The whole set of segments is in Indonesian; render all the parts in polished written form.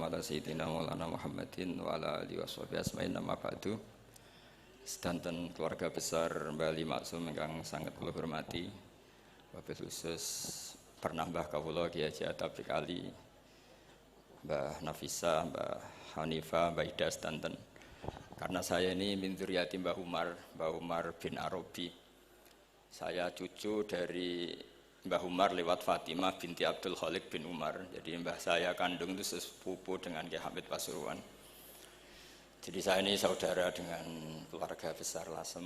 sallim ala sayyidina Maulana Muhammadin wa ala alihi washabihi asma'in nama ba'du. Sedanten keluarga besar Mbah Ali Maksum ingkang sangat kula hormati. Wabil khusus pernah Mbah kawula Kiai Haji Atabik Ali, Mbah Nafisa, Mbah Hanifah, Mbah Ida sedanten. Karena saya ini min dzurriyyati Mbah Umar bin Arabi. Saya cucu dari Mbah Umar lewat Fatimah binti Abdul Khalik bin Umar. Jadi mbah saya kandung itu sesepupu dengan Kiai Hamid Pasuruan. Jadi saya ini saudara dengan keluarga besar Lasem.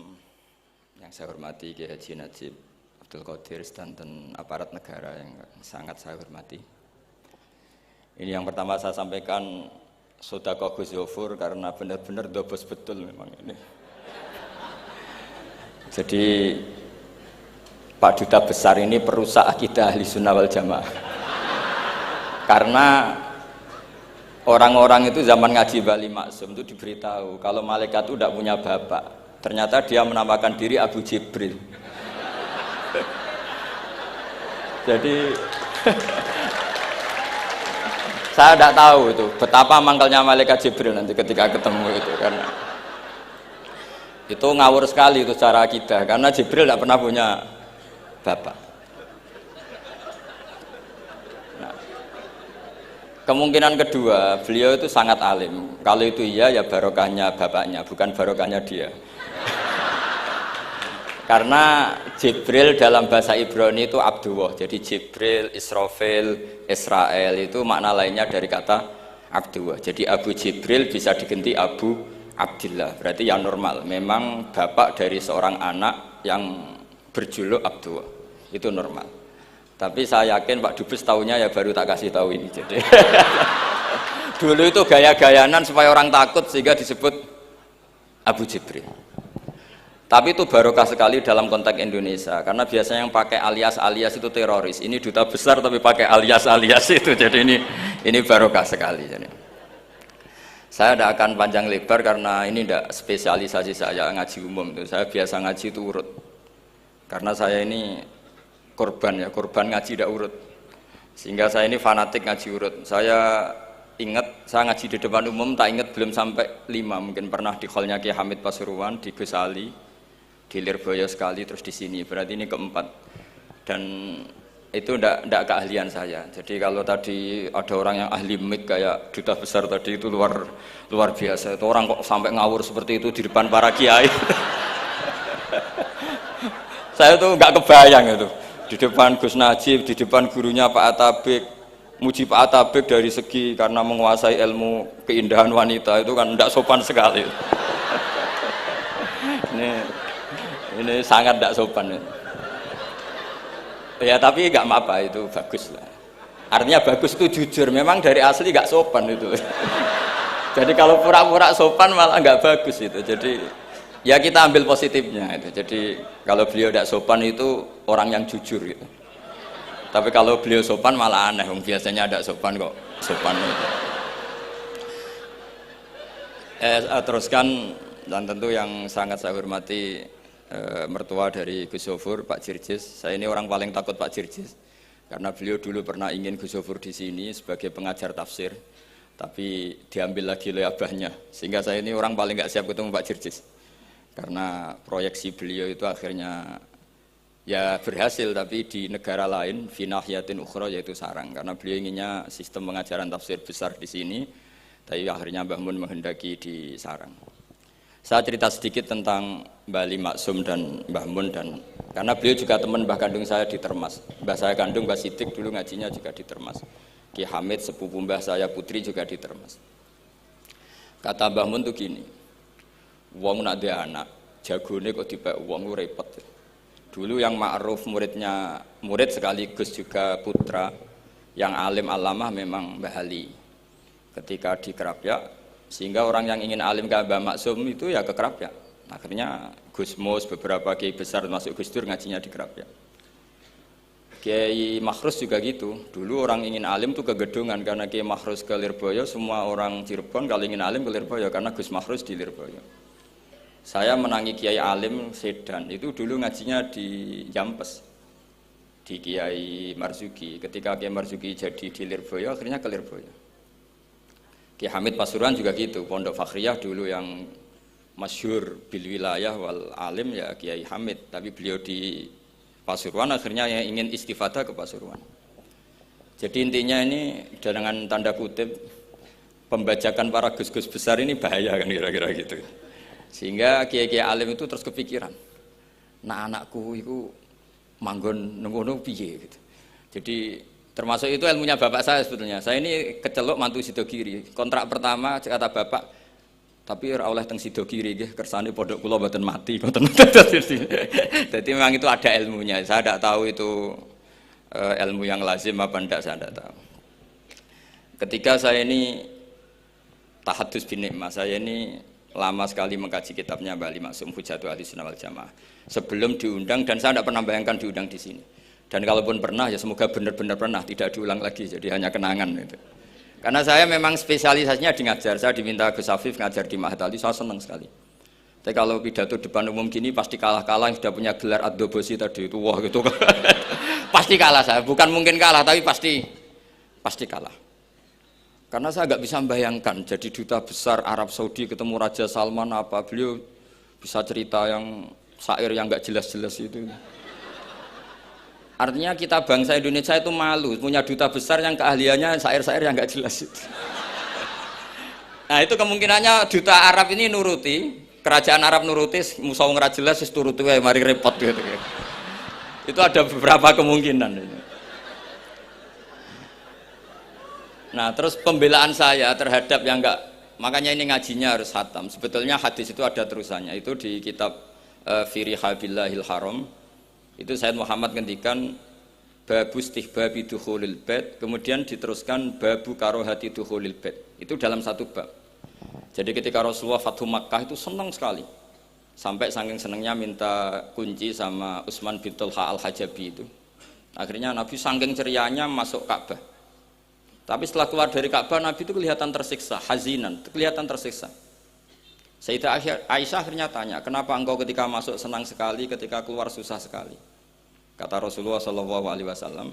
Yang saya hormati Kiai Haji Najib Abdul Qadir dan aparat negara yang sangat saya hormati. Ini yang pertama saya sampaikan Sodaqah Gus Zofur karena benar-benar dobos betul memang ini. Jadi Pak Duta Besar ini perusak akidah Ahli Sunnah wal Jamaah. Karena orang-orang itu zaman ngaji Mbah Ali Maksum itu diberitahu kalau malaikat itu tidak punya bapak. Ternyata dia menamakan diri Abu Jibril. Jadi saya tidak tahu itu betapa mangkalnya malaikat Jibril nanti ketika ketemu itu, karena itu ngawur sekali itu secara akidah, karena Jibril tidak pernah punya bapak. Nah, kemungkinan kedua, beliau itu sangat alim. Kalau itu iya, ya barokahnya bapaknya, bukan barokahnya dia. Karena Jibril dalam bahasa Ibrani itu Abdullah. Jadi Jibril, Israfil, Israel itu makna lainnya dari kata Abdullah. Jadi Abu Jibril bisa diganti Abu Abdillah. Berarti yang normal. Memang bapak dari seorang anak yang berjuluk Abdullah itu normal. Tapi saya yakin Pak Dubes tahunya ya baru tak kasih tahu ini. Jadi dulu itu gaya-gayanan supaya orang takut sehingga disebut Abu Jibril. Tapi itu barokah sekali dalam konteks Indonesia, karena biasanya yang pakai alias-alias itu teroris. Ini duta besar tapi pakai alias-alias itu. Jadi ini barokah sekali. Jadi saya tidak akan panjang lebar karena ini tidak spesialisasi saya ngaji umum itu. Saya biasa ngaji itu urut. Karena saya ini korban ngaji tidak urut. Sehingga saya ini fanatik ngaji urut. Saya ingat, saya ngaji di depan umum tak ingat belum sampai 5. Mungkin pernah di hallnya Kiai Hamid Pasuruan, di Gus Ali, di Lirboyo sekali, terus di sini. Berarti ini keempat. Dan itu tidak keahlian saya. Jadi kalau tadi ada orang yang ahli mic kayak duta besar tadi itu luar biasa. Itu orang kok sampai ngawur seperti itu di depan para kiai. Saya tuh nggak kebayang itu di depan Gus Najib, di depan gurunya Pak Atabik, muji Pak Atabik dari segi karena menguasai ilmu keindahan wanita itu kan tidak sopan sekali. ini sangat tidak sopan. Ya tapi nggak apa-apa, itu bagus lah. Artinya bagus itu jujur, memang dari asli nggak sopan itu. Jadi kalau pura-pura sopan malah nggak bagus itu. Jadi ya kita ambil positifnya itu. Jadi kalau beliau tidak sopan itu orang yang jujur gitu. Tapi kalau beliau sopan malah aneh. Biasanya tidak sopan kok sopan itu. Teruskan, dan tentu yang sangat saya hormati mertua dari Gus Zofur, Pak Jirjis. Saya ini orang paling takut Pak Jirjis karena beliau dulu pernah ingin Gus Zofur di sini sebagai pengajar tafsir, tapi diambil lagi oleh abahnya. Sehingga saya ini orang paling nggak siap ketemu Pak Jirjis. Karena proyeksi beliau itu akhirnya ya berhasil, tapi di negara lain, finahyatin ukhra, yaitu sarang. Karena beliau inginnya sistem pengajaran tafsir besar di sini, tapi akhirnya Mbah Mun menghendaki di sarang. Saya cerita sedikit tentang Mbah Ali Maksum dan Mbah Mun, dan karena beliau juga teman Mbah kandung saya di Termas. Mbah saya kandung Mbah Sidik dulu ngajinya juga di Termas. Ki Hamid sepupu Mbah saya putri juga di Termas. Kata Mbah Mun tuh gini, wong nak dia anak, jagone kok dibak wong repot. Dulu yang ma'ruf murid sekaligus juga putra yang alim alamah memang Mbah Ali. Ketika di Kerapyak, sehingga orang yang ingin alim ke Mbah Maksum itu ya ke Kerapyak. Akhirnya Gus Mus, beberapa kiai besar masuk Gus Dur ngajinya di Kerapyak. Kiai Makhrus juga gitu. Dulu orang ingin alim tuh ke Gedungan, karena Kiai Makhrus ke Lirboyo, semua orang Cirebon kalau ingin alim ke Lirboyo karena Gus Makhrus di Lirboyo. Saya menangi Kiai Alim Sedan, itu dulu ngajinya di Jampes, di Kiai Marzuki. Ketika Kiai Marzuki jadi di Lirboyo, akhirnya ke Lirboyo. Kiai Hamid Pasuruan juga gitu, Pondok Fakhriyah dulu yang masyhur bil wilayah wal alim ya Kiai Hamid, tapi beliau di Pasuruan akhirnya yang ingin istifadah ke Pasuruan. Jadi intinya ini dengan tanda kutip pembajakan para gus-gus besar ini bahaya kan kira-kira gitu. Sehingga kiai-kiai alim itu terus kepikiran, nah anakku itu manggon nunggu piye gitu. Jadi termasuk itu ilmunya bapak saya sebetulnya. Saya ini kecelok mantu Sidogiri. Kontrak pertama kata bapak, tapi ora oleh teng Sidogiri nggih kersane pondok kula mboten mati. Jadi memang itu ada ilmunya. Saya tidak tahu itu ilmu yang lazim apa enggak, saya tidak tahu. Ketika saya ini tahadus bin nikmah, saya ini lama sekali mengkaji kitabnya Mbah Ali Maksum Hujatul Ahlussunnah wal Jamaah sebelum diundang, dan saya tidak pernah bayangkan diundang di sini. Dan kalaupun pernah ya semoga benar-benar pernah, tidak diulang lagi, jadi hanya kenangan itu. Karena saya memang spesialisasinya di ngajar, saya diminta Gus Afif ngajar di Mahat Ali, saya senang sekali. Tapi kalau pidato depan umum gini pasti kalah-kalah yang sudah punya gelar ad-dobosi tadi itu, wah gitu. Pasti kalah saya, bukan mungkin kalah tapi pasti kalah. Karena saya nggak bisa membayangkan jadi duta besar Arab Saudi ketemu Raja Salman apa, beliau bisa cerita yang syair yang nggak jelas-jelas itu. Artinya kita bangsa Indonesia itu malu punya duta besar yang keahliannya syair-syair yang nggak jelas itu. Nah itu kemungkinannya duta Arab ini nuruti, kerajaan Arab nuruti, musuh nggak jelas is turuti mari repot gitu. Itu ada beberapa kemungkinan itu. Nah terus pembelaan saya terhadap yang enggak, makanya ini ngajinya harus khatam. Sebetulnya hadis itu ada terusannya, itu di kitab Firihabillahil Haram. Itu Sayyid Muhammad ngendikan babu istihbabi dukhulil bait, kemudian diteruskan babu karohati dukhulil bait. Itu dalam satu bab. Jadi ketika Rasulullah Fathu Makkah itu senang sekali, sampai saking senangnya minta kunci sama Utsman bin Talha al-Hajabi itu. Akhirnya Nabi saking cerianya masuk Ka'bah. Tapi setelah keluar dari Ka'bah, Nabi itu kelihatan tersiksa, hazinan, kelihatan tersiksa. Sayyidah Aisyah akhirnya tanya, kenapa engkau ketika masuk senang sekali, ketika keluar susah sekali? Kata Rasulullah SAW,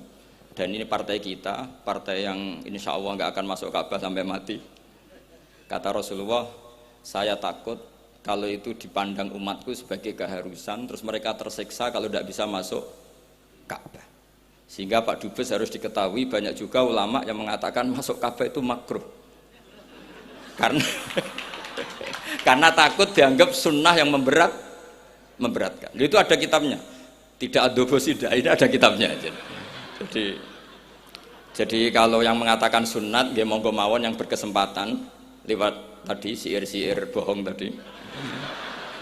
dan ini partai kita, partai yang insya Allah nggak akan masuk Ka'bah sampai mati. Kata Rasulullah, saya takut kalau itu dipandang umatku sebagai keharusan, terus mereka tersiksa kalau tidak bisa masuk Ka'bah. Sehingga Pak Dubes harus diketahui, banyak juga ulama yang mengatakan masuk Ka'bah itu makruh. Karena takut dianggap sunnah yang memberatkan. Itu ada kitabnya. Tidak adobosi, ini ada kitabnya. Jadi kalau yang mengatakan sunnat, dia monggo mawon yang berkesempatan lewat tadi siir-siir bohong tadi.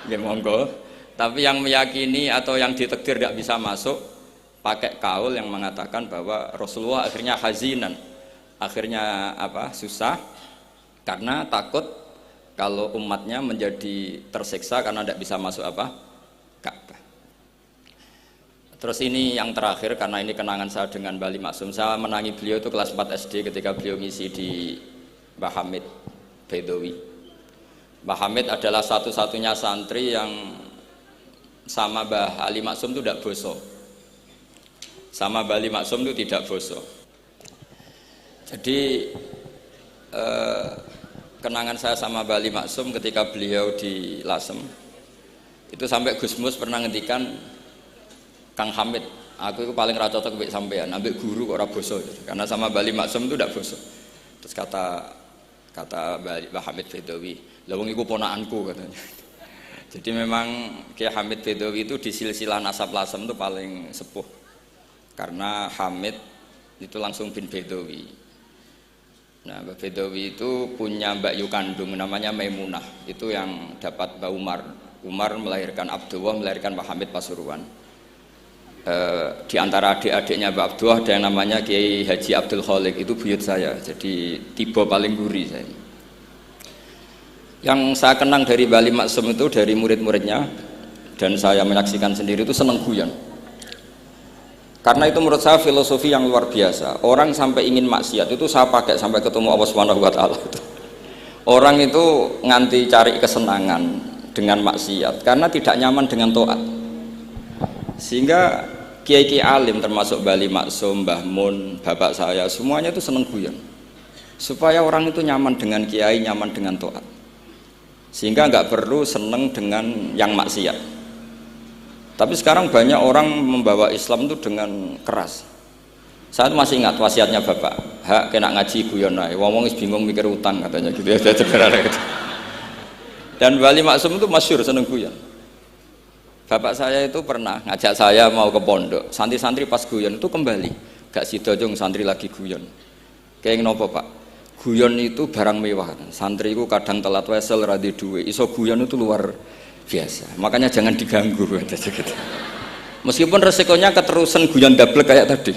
Dia monggo. Tapi yang meyakini atau yang ditakdir tidak bisa masuk, pakai kaul yang mengatakan bahwa Rasulullah akhirnya hazinan, akhirnya susah karena takut kalau umatnya menjadi tersiksa karena tidak bisa masuk Ka'bah. Terus ini yang terakhir, karena ini kenangan saya dengan Mbah Ali Maksum. Saya menangi beliau itu kelas 4 SD ketika beliau ngisi di Mbah Hamid Bedowi. Mbah Hamid adalah satu-satunya santri yang sama Mbah Ali Maksum itu tidak boso. Sama Mbah Ali Maksum itu tidak boso. Jadi kenangan saya sama Mbah Ali Maksum ketika beliau di Lasem itu sampai Gus Mus pernah ngendikan, Kang Hamid, aku itu paling ra cocok mbek sampean, ambek guru kok ora boso. Karena sama Mbah Ali Maksum itu tidak boso. Terus kata Mbah Hamid Bedowi, lha wong iku ponakanku katanya. Jadi memang Kiai Hamid Bedowi itu di silsilah nasab Lasem itu paling sepuh. Karena Hamid itu langsung bin Bedowi. Nah, Mbak Bedowi itu punya Mbak Yu kandung namanya Maimunah. Itu yang dapat Mbak Umar. Umar melahirkan Abdullah, melahirkan Mbak Hamid Pasuruan. Di antara adik-adiknya Mbak Abdullah ada yang namanya Kiai Haji Abdul Khalik, itu buyut saya. Jadi tiba paling guri saya. Yang saya kenang dari Mbah Ali Maksum itu dari murid-muridnya, dan saya menyaksikan sendiri itu seneng guyon. Karena itu menurut saya filosofi yang luar biasa. Orang sampai ingin maksiat itu saya pakai sampai ketemu Allah Subhanahu wa taala. Orang itu nganti cari kesenangan dengan maksiat karena tidak nyaman dengan taat. Sehingga kiai-kiai alim termasuk Mbah Ali Maksum, Mbah Mun, bapak saya semuanya itu seneng guyon. supaya orang itu nyaman dengan kiai, nyaman dengan taat, sehingga nggak perlu seneng dengan yang maksiat. Tapi sekarang banyak orang membawa Islam itu dengan keras. Saya masih ingat wasiatnya bapak, hak kena ngaji guyon ae, wong wis bingung mikir utang katanya gitu ya. Gitu. Dan Wali Maksum itu masyhur seneng guyon. Bapak saya itu pernah ngajak saya mau ke pondok, santri-santri pas guyon itu kembali, gak sida jong santri lagi guyon. Kayak nopo pak? Guyon itu barang mewah. Santri itu kadang telat wesel radhi duwe, iso guyon itu luar biasa. Makanya jangan diganggu gitu. Meskipun resikonya keterusan guyon double kayak tadi.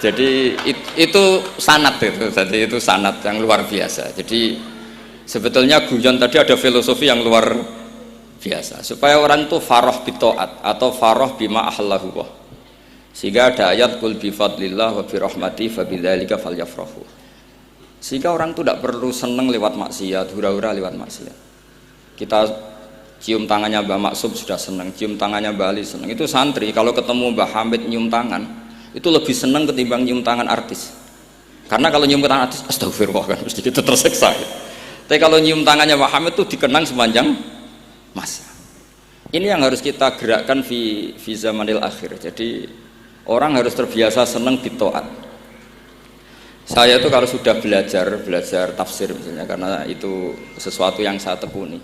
Jadi itu sanad itu, jadi itu sanad yang luar biasa. Jadi sebetulnya guyon tadi ada filosofi yang luar biasa supaya orang itu farah bitaat atau farah bima ahallahu, sehingga ada ayat qul bi fadlillah wa bi rahmati fa bidzalika falyafrahu, sehingga orang itu tidak perlu seneng lewat maksiat, hura-hura lewat maksiat. Kita cium tangannya Mbah Maksum sudah seneng, cium tangannya Mbah Ali seneng. Itu santri kalau ketemu Mbah Hamid nyium tangan itu lebih seneng ketimbang nyium tangan artis, karena kalau nyium tangan artis astagfirullah kan mesti kita tersiksa ya. Tapi kalau nyium tangannya Mbah Hamid itu dikenang sepanjang masa. Ini yang harus kita gerakkan fi zamanil akhir. Jadi orang harus terbiasa senang bitaat. Saya itu kalau sudah belajar tafsir misalnya, karena itu sesuatu yang saya tekuni.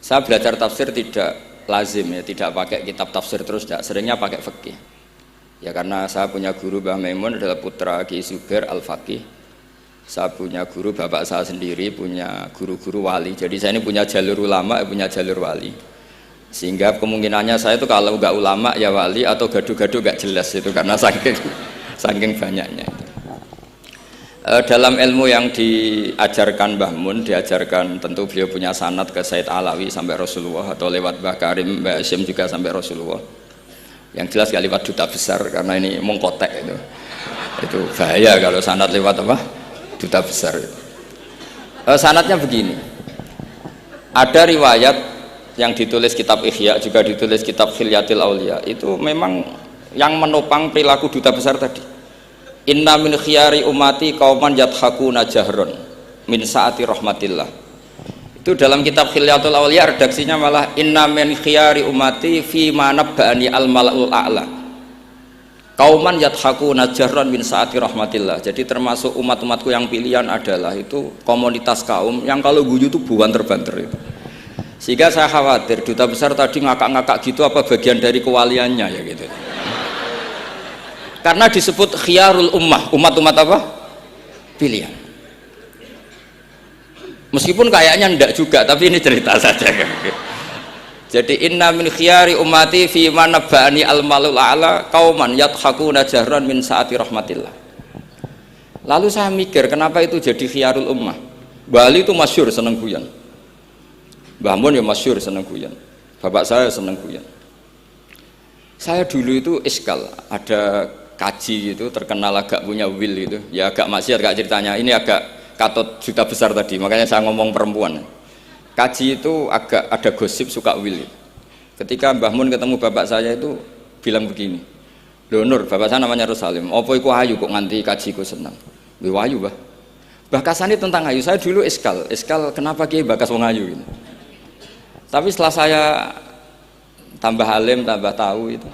Saya belajar tafsir tidak lazim ya, tidak pakai kitab tafsir terus, tidak, seringnya pakai fikih. Ya karena saya punya guru Mbah Maimun adalah putra Ki Zubair Al-Faqih. Saya punya guru, bapak saya sendiri punya guru-guru wali. Jadi saya ini punya jalur ulama, punya jalur wali. Sehingga kemungkinannya saya itu kalau nggak ulama ya wali, atau gaduh-gaduh nggak jelas itu karena saking banyaknya. Dalam ilmu yang diajarkan Mbah Mun, diajarkan tentu beliau punya sanad ke Said Alawi sampai Rasulullah, atau lewat Mbah Karim, Mbah Hashim juga sampai Rasulullah. Yang jelas nggak lewat duta besar karena ini mengkotek itu. Itu bahaya kalau sanad lewat apa? Duta besar. Sanadnya begini, ada riwayat yang ditulis kitab Ihya, juga ditulis kitab Khilyatil Aulia, itu memang yang menopang perilaku duta besar tadi. Inna min khiyari umati qauman yadhakuna jahron min saati rahmatillah. Itu dalam kitab Khilyatul Aulia redaksinya malah inna min khiyari umati fi ma nabba'ani al malaul a'la kauman yadhakuna jahran min saati rahmatillah. Jadi termasuk umat-umatku yang pilihan adalah itu komunitas kaum yang kalau guyu itu banter-banter itu. Sehingga saya khawatir duta besar tadi ngakak-ngakak gitu apa bagian dari kewaliannya ya gitu. Karena disebut khiyarul ummah, umat-umat apa? Pilihan. Meskipun kayaknya ndak juga, tapi ini cerita saja kan. Jadi inna min khiyari ummati fi man nabba'ani al-malul a'la qauman yadhakuna jahran min saati rahmatillah. Lalu saya mikir kenapa itu jadi khiyarul ummah. Bali itu masyhur seneng guyon. Mbah Mun ya masyhur seneng guyon. Bapak saya seneng guyon. Saya dulu itu iskal, ada kaji gitu terkenal agak punya will itu. Ya agak maksiat gak ceritanya. Ini agak katut juta besar tadi, makanya saya ngomong perempuan. Kaji itu agak ada gosip suka will. Ketika Mbah Mun ketemu bapak saya itu bilang begini, "Lho Nur, bapak saya namanya Rosalim. Apa iku ayu kok nganti kajiku senang?" "Lho ayu, Mbah." Bahasane tentang ayu. Saya dulu iskal kenapa Kiai bakas wong ayu ini. Tapi setelah saya tambah alim, tambah tahu itu.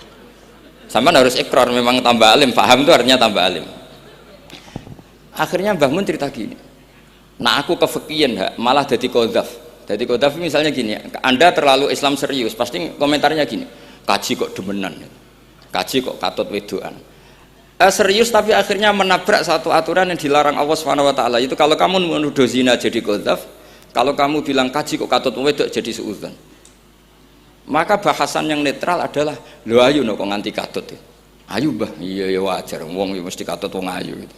Sampean harus ikrar memang tambah alim, paham itu artinya tambah alim. Akhirnya Mbah Mun cerita gini. Nah aku kefikian malah jadi qadzaf. Jadi kodaf misalnya gini, Anda terlalu Islam serius, pasti komentarnya gini, kaji kok demenan, kaji kok katut wedoan. Serius tapi akhirnya menabrak satu aturan yang dilarang Allah SWT. Itu kalau kamu menuduh zina jadi kodaf, kalau kamu bilang kaji kok katut wedok jadi suudzon. Maka bahasan yang netral adalah, lo ayu no kok nganti katut ya. Ayu Mbah, iya ya wajar, wong mesti katut wong ayu gitu.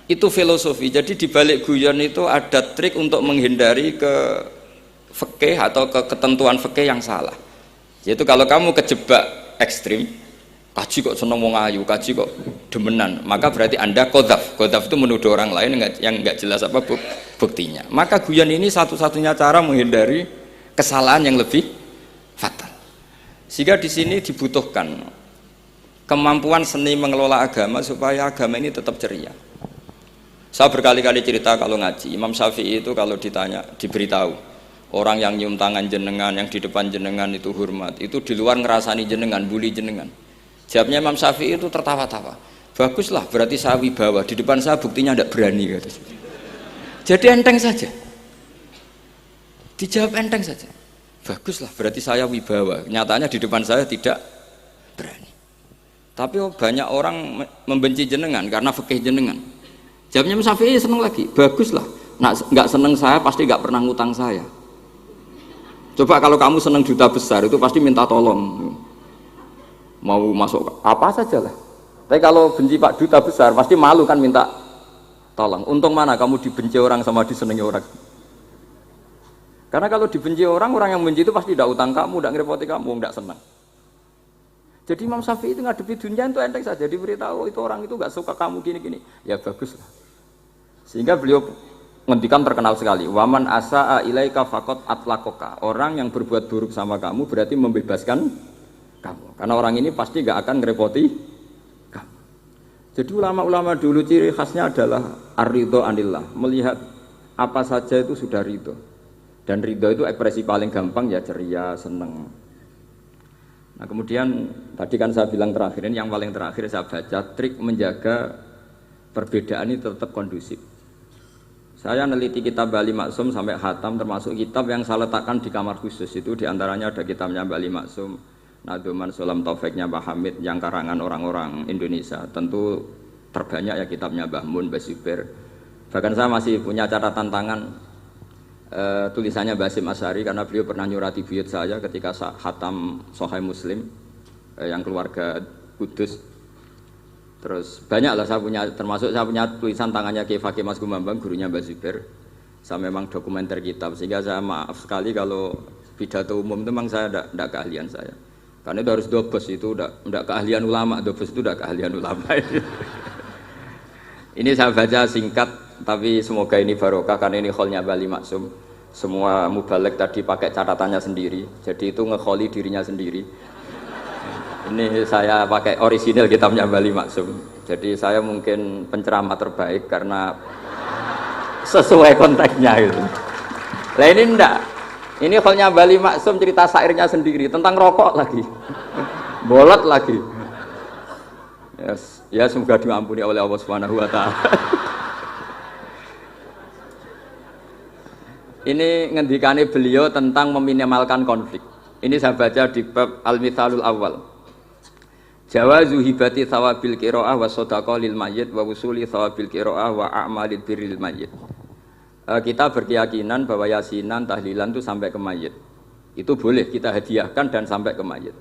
Itu filosofi. Jadi di balik guyon itu ada trik untuk menghindari ke fikih atau ke ketentuan fikih yang salah. Yaitu kalau kamu kejebak ekstrim, kaji kok seneng wong ayu, kaji kok demenan, maka berarti Anda qadzaf. Qadzaf itu menuduh orang lain yang enggak jelas apa buktinya. Maka guyon ini satu-satunya cara menghindari kesalahan yang lebih fatal. Sehingga di sini dibutuhkan kemampuan seni mengelola agama supaya agama ini tetap ceria. Saya berkali-kali cerita kalau ngaji, Imam Syafi'i itu kalau ditanya, diberitahu orang yang nyium tangan jenengan, yang di depan jenengan itu hormat, itu di luar ngerasani jenengan, bully jenengan. Jawabnya Imam Syafi'i itu tertawa-tawa. Baguslah, berarti saya wibawa, di depan saya buktinya tidak berani. Kata. Jadi enteng saja. Dijawab enteng saja. Baguslah, berarti saya wibawa. Nyatanya di depan saya tidak berani. Tapi banyak orang membenci jenengan karena fikih jenengan. Jawabnya Imam Syafi'i seneng lagi. Baguslah, nggak seneng saya pasti nggak pernah ngutang saya. Coba kalau kamu seneng juta besar itu pasti minta tolong. Mau masuk apa saja lah. Tapi kalau benci Pak duta besar pasti malu kan minta tolong. Untung mana kamu dibenci orang sama disenengi orang. Karena kalau dibenci orang yang membenci itu pasti tidak utang kamu, tidak ngerepoti kamu, tidak senang. Jadi Imam Syafi'i itu ngadepi dunia itu enteng saja, diberitahu itu orang itu nggak suka kamu gini-gini. Ya bagus lah. Sehingga beliau ngendikan terkenal sekali, waman asaa ilaika faqat atlaqaka. Orang yang berbuat buruk sama kamu berarti membebaskan kamu. Karena orang ini pasti gak akan ngerepoti kamu. Jadi ulama-ulama dulu ciri khasnya adalah ar-ridho anillah, melihat apa saja itu sudah ridho. Dan ridho itu ekspresi paling gampang ya ceria, seneng. Nah kemudian tadi kan saya bilang terakhir ini yang paling terakhir saya baca trik menjaga perbedaan ini tetap kondusif. Saya neliti kitab Bali Maksum sampai khatam, termasuk kitab yang saya letakkan di kamar khusus itu diantaranya ada kitabnya Bali Maksum, Naduman Sulam Taufiknya Mbah Hamid yang karangan orang-orang Indonesia. Tentu terbanyak ya kitabnya Mbah Mun, Mbah Zubair. Bahkan saya masih punya catatan tangan tulisannya Basim Asyari karena beliau pernah nyurati buyut saya ketika khatam Sahih Muslim yang keluarga Kudus. Terus banyak lah saya punya, termasuk saya punya tulisan tangannya Kiai Fakih Mas Gumambang, gurunya Mbah Zubair. Saya memang dokumenter kitab, sehingga saya maaf sekali kalau pidato umum itu memang saya tidak keahlian saya. Karena itu harus dobes, itu tidak keahlian ulama, dobes itu tidak keahlian ulama. Ini saya baca singkat, tapi semoga ini barokah karena ini kholnya Bali Maksum. Semua mubalek tadi pakai catatannya sendiri, jadi itu ngekholi dirinya sendiri. Ini saya pakai orisinal kitabnya Bali Maksum. Jadi saya mungkin penceramah terbaik karena sesuai konteksnya itu. Nah ini enggak. Ini kholnya Bali Maksum cerita syairnya sendiri tentang rokok lagi. Bolot lagi. Yes. Ya semoga diampuni oleh Allah Subhanahu wa taala. Ini ngendikane beliau tentang meminimalkan konflik. Ini saya baca di bab Al-Mithalul Awal. Jawazu hibati thawabil qiraah wa shadaqah lil mayyit wa wusuli thawabil qiraah wa a'malid birril mayyit. Kita berkeyakinan bahwa yasinan, tahlilan itu sampai ke mayit. Itu boleh kita hadiahkan dan sampai ke mayit.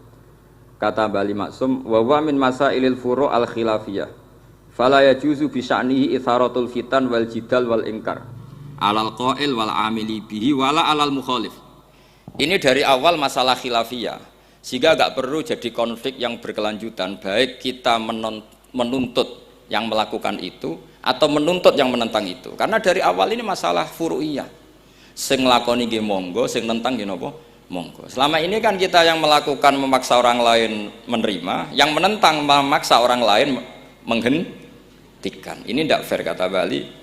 Kata Bali Maksum, wa huwa min masailil furu' al khilafiyah. Fala yajuzu bi sya'nihi itharatul fitan wal jidal wal ingkar. Alal qail wal amili bihi wala alal mukhalif. Ini dari awal masalah khilafiyah. Sehingga agak perlu jadi konflik yang berkelanjutan, baik kita menuntut yang melakukan itu atau menuntut yang menentang itu. Karena dari awal ini masalah furu'iyah. Sing nglakoni nggih monggo, sing nentang nggih napa? Monggo. Selama ini kan kita yang melakukan memaksa orang lain menerima, yang menentang memaksa orang lain menghentikan. Ini tidak fair kata Bali.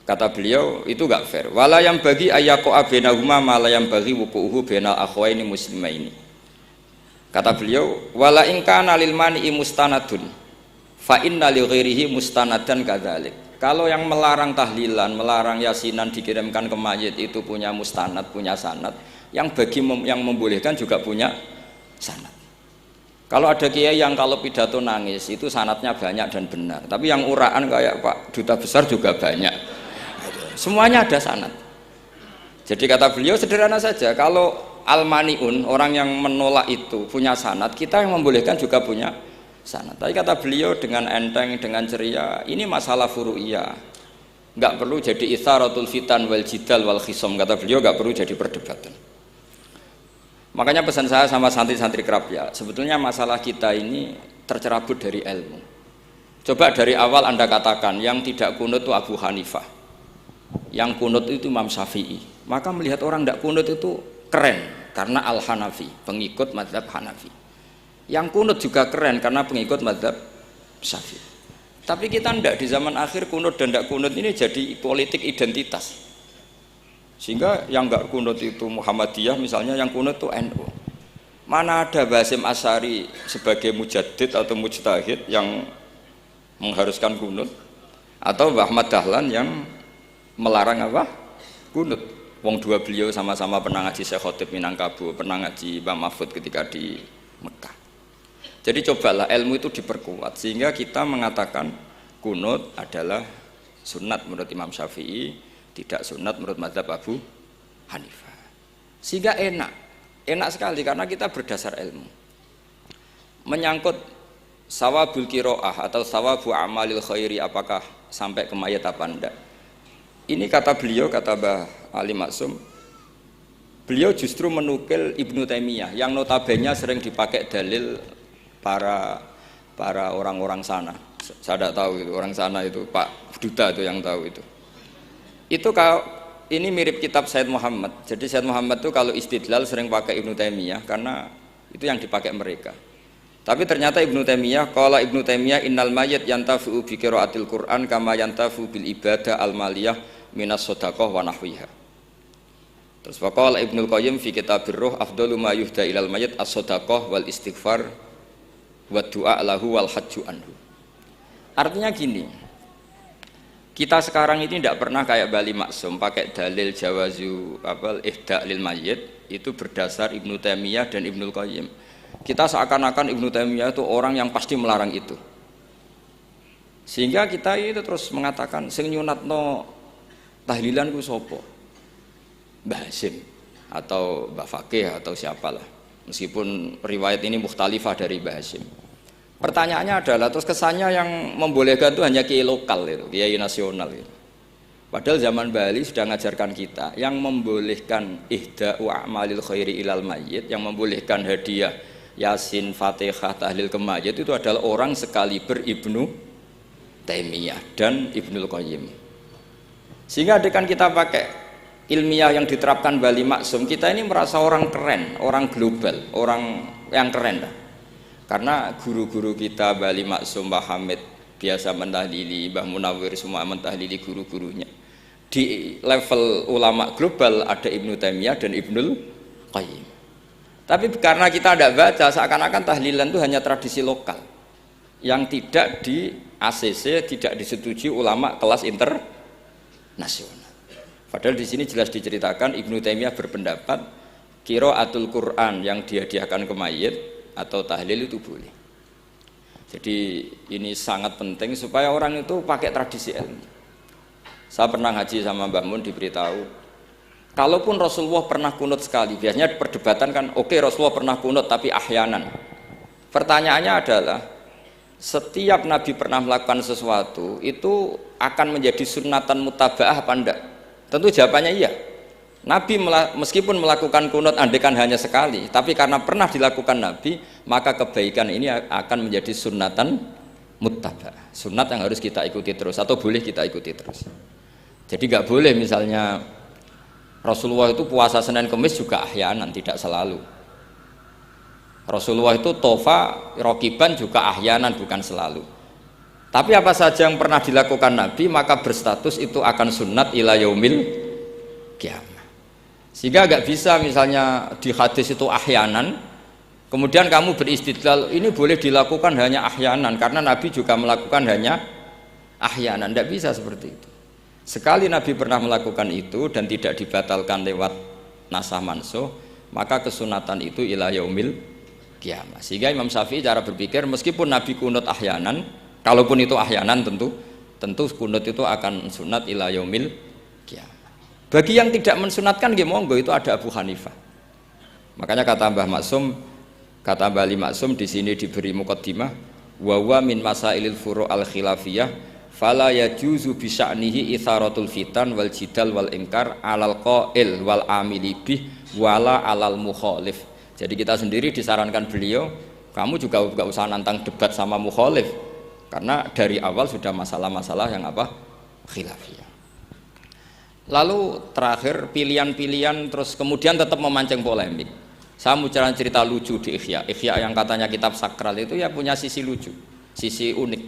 Kata beliau itu gak fair. Wala yang bagi ayaqa bainahuma ma la yang bagi wuquhu bainal akhwaini muslimaini. Kata beliau, wala in kana lil mani'i mustanadun fa inna li ghairihi mustanadan kadzalik. Kalau yang melarang tahlilan, melarang yasinan dikirimkan ke mayit itu punya mustanad, punya sanad. Yang bagi yang membolehkan juga punya sanad. Kalau ada kiai yang kalau pidato nangis itu sanadnya banyak dan benar. Tapi yang uraan kayak Pak Duta Besar juga banyak. Semuanya ada sanad. Jadi kata beliau sederhana saja, kalau al-mani'un, orang yang menolak itu punya sanad, kita yang membolehkan juga punya sanad. Tapi kata beliau dengan enteng, dengan ceria, ini masalah furu'iyah. Enggak perlu jadi itsaratul fitan wal jidal wal khisam. Kata beliau enggak perlu jadi perdebatan. Makanya pesan saya sama santri-santri kerap ya, sebetulnya masalah kita ini tercerabut dari ilmu. Coba dari awal Anda katakan yang tidak kunut itu Abu Hanifah, yang kunut itu Imam Syafi'i, maka melihat orang tidak kunut itu keren karena Al-Hanafi, pengikut mazhab Hanafi. Yang kunut juga keren karena pengikut mazhab Syafi'i. Tapi kita ndak, di zaman akhir kunut dan ndak kunut ini jadi politik identitas. Sehingga yang nggak kunut itu Muhammadiyah misalnya, yang kunut itu NU. Mana ada Basim Asy'ari sebagai mujaddid atau mujtahid yang mengharuskan kunut, atau Mbah Ahmad Dahlan yang melarang apa? Kunut. Wong dua beliau sama-sama pernah ngaji Syekh Khotib Minangkabau, pernah ngaji Mbah Mahfud ketika di Mekah. Jadi cobalah ilmu itu diperkuat sehingga kita mengatakan kunut adalah sunat menurut Imam Syafi'i, tidak sunat menurut mazhab Abu Hanifah. Sehingga enak sekali karena kita berdasar ilmu. Menyangkut sawabul qiraah atau sawabu amalil khairi, apakah sampai ke mayat apa enggak? Ini kata beliau, kata Mbah Ali Maksum, beliau justru menukil Ibnu Taimiyah yang notabene sering dipakai dalil para orang-orang sana. Saya tidak tahu itu orang sana itu, Pak Duta itu yang tahu itu. Itu kalau ini mirip kitab Said Muhammad. Jadi Said Muhammad itu kalau istidlal sering pakai Ibnu Taimiyah karena itu yang dipakai mereka. Tapi ternyata Ibnu Taimiyah, qala Ibnu Taimiyah innal mayyit yantafi'u bi qiraatil Qur'an kama yantafi'u bil ibadah al maliyah minas shadaqah wa nahwiha. Terus faqala Ibnu Qayyim fi kitabir ruh afdalu ma yuhda ilal mayyit as-shadaqah wal istighfar wa du'a lahu wal hajju anhu. Artinya gini, kita sekarang ini tidak pernah kayak Bali Maksum pakai dalil jawazu ihda lil mayyit itu berdasar Ibnu Taimiyah dan Ibnu Qayyim. Kita seakan-akan Ibnu Taimiyah itu orang yang pasti melarang itu. Sehingga kita itu terus mengatakan sing nyunatno tahlilan ku sapa? Mbah Hasim atau Mbah Fakih atau siapalah. Meskipun riwayat ini mukhtalifah dari Mbah Hasim. Pertanyaannya adalah terus kesannya yang membolehkan itu hanya kiai lokal itu, kiai nasional itu. Padahal zaman Bali sudah mengajarkan kita yang membolehkan ihda'u a'malil khairi ilal mayyit, yang membolehkan hadiah Yasin, Fatihah, tahlil ke mayyit itu adalah orang sekaliber Ibnu Taimiyah dan Ibnul Qayyim. Sehingga dengan kita pakai ilmiah yang diterapkan Bali Maksum, kita ini merasa orang keren, orang global, orang yang keren dah. Karena guru-guru kita Bali Maksum, Mbah Hamid biasa mentahlili, Mbah Munawir semua mentahlili guru-gurunya. Di level ulama global ada Ibnu Taimiyah dan Ibnul Qayyim. Tapi karena kita tidak baca, seakan-akan tahlilan itu hanya tradisi lokal yang tidak di ACC, tidak disetujui ulama kelas internasional. Padahal di sini jelas diceritakan Ibnu Taimiyah berpendapat qiraatul Quran yang dihadiahkan ke mayit atau tahlil itu boleh. Jadi ini sangat penting supaya orang itu pakai tradisi ilmu. Saya pernah ngaji sama Mbah Mun diberitahu, kalaupun Rasulullah pernah kunut sekali, biasanya perdebatan kan, oke, Rasulullah pernah kunut tapi ahyanan. Pertanyaannya adalah, setiap Nabi pernah melakukan sesuatu itu akan menjadi sunnatan mutaba'ah apa enggak? Tentu jawabannya iya. Nabi meskipun melakukan kunut andekan hanya sekali, tapi karena pernah dilakukan Nabi, maka kebaikan ini akan menjadi sunnatan muttaba', sunnat yang harus kita ikuti terus atau boleh kita ikuti terus. Jadi nggak boleh misalnya Rasulullah itu puasa Senin Kemis juga ahyanan, tidak selalu. Rasulullah itu tofa rokiban juga ahyanan, bukan selalu. Tapi apa saja yang pernah dilakukan Nabi maka berstatus itu akan sunnat ila yaumil qiyamah. Sehingga agak bisa misalnya di hadis itu ahyanan, kemudian kamu beristidlal ini boleh dilakukan hanya ahyanan karena Nabi juga melakukan hanya ahyanan. Tidak bisa seperti itu. Sekali Nabi pernah melakukan itu dan tidak dibatalkan lewat nasah mansuh, maka kesunatan itu ila yaumil qiyamah. Sehingga Imam Syafi'i cara berpikir meskipun Nabi kunut ahyanan, kalaupun itu ahyanan tentu kunut itu akan sunat ila yaumil qiyamah. Bagi yang tidak mensunatkan nggih monggo, itu ada Abu Hanifah. Makanya kata Mbah Maksum, kata Mbah Ali Maksum di sini diberi muqaddimah, wa huwa min masailil furu' al khilafiyah fala yajuzu bi sya'nihi itharatul fitan wal jidal wal ingkar alal qail wal amili bih wala alal mukhalif. Jadi kita sendiri disarankan beliau, kamu juga enggak usah nantang debat sama mukhalif. Karena dari awal sudah masalah-masalah yang apa? Khilafiyah. Lalu terakhir pilihan-pilihan terus kemudian tetap memancing polemik. Saya mau cerita lucu di Ihya. Ihya yang katanya kitab sakral itu ya punya sisi lucu, sisi unik.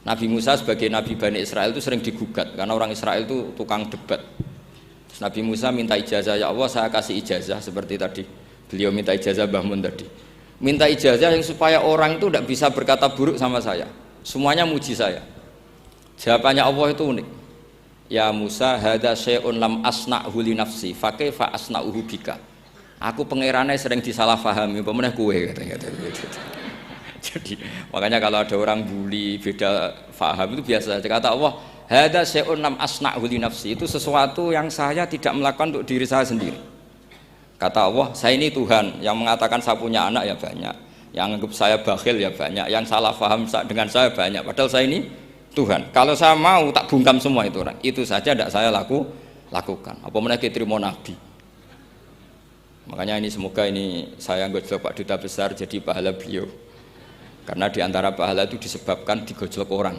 Nabi Musa sebagai Nabi Bani Israel itu sering digugat karena orang Israel itu tukang debat. Terus Nabi Musa minta ijazah, ya Allah saya kasih ijazah seperti tadi. Beliau minta ijazah Mbah Mun tadi. Minta ijazah yang supaya orang itu tidak bisa berkata buruk sama saya. Semuanya muji saya. Jawabannya Allah itu unik. Ya Musa, hadza syai'un lam asna'hu li nafsi, fa kaifa asna'uhu bika. Aku pangerane sering disalahpahami, pemenah kowe katanya. Jadi makanya kalau ada orang bully beda paham itu biasa. Kata Allah, hadza syai'un lam asna'hu li nafsi, itu sesuatu yang saya tidak melakukan untuk diri saya sendiri. Kata Allah, saya ini Tuhan, yang mengatakan saya punya anak ya banyak, yang anggap saya bakhil ya banyak, yang salah paham dengan saya banyak, padahal saya ini Tuhan. Kalau saya mau tak bungkam semua itu orang, itu saja tidak saya lakukan. Apa menaiki terima Nabi. Makanya ini semoga ini saya gojlok Pak Duta Besar jadi pahala beliau. Karena diantara pahala itu disebabkan digojlok orang.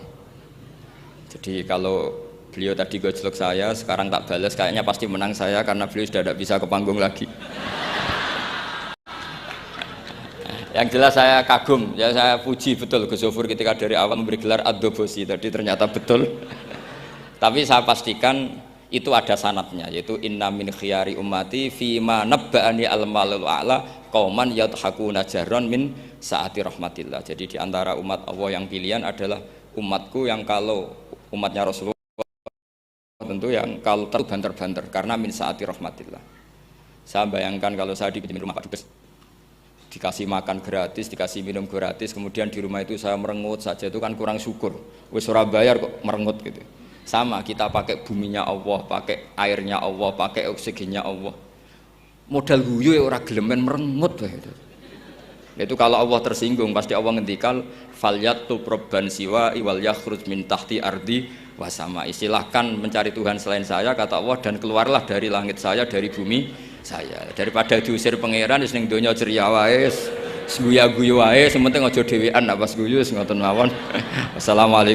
Jadi kalau beliau tadi gojlok saya, sekarang tak balas, kayaknya pasti menang saya karena beliau sudah tidak bisa ke panggung lagi. Yang jelas saya kagum, ya saya puji betul Gus Zofur ketika dari awal memberi gelar Ad-Dobosi tadi ternyata betul. Tapi saya pastikan itu ada sanadnya, yaitu inna min khiyari ummati fima nabba'ani al-malul a'la qauman yadhakuna jarron min saati rahmatillah. Jadi diantara umat Allah yang pilihan adalah umatku yang kalau umatnya Rasulullah tentu yang kalau banter-banter karena min saati rahmatillah. Saya bayangkan kalau saya di rumah Pak Dubes dikasih makan gratis, dikasih minum gratis, kemudian di rumah itu saya merengut saja, itu kan kurang syukur. Wis ora bayar kok merengut gitu. Sama kita pakai buminya Allah, pakai airnya Allah, pakai oksigennya Allah. Modal guyu ya ora gelemen merengut gitu. Itu kalau Allah tersinggung pasti Allah ngendikan falyatul probban siwa wal yakhruj min tahti ardi wasama. Silahkan mencari Tuhan selain saya kata Allah dan keluarlah dari langit saya, dari bumi saya. Daripada diusir pangeran wis ning donya ceria wae, guya-guyu wae, sementing aja dhewean nak pas guyu wis ngoten mawon. Wassalamualaikum.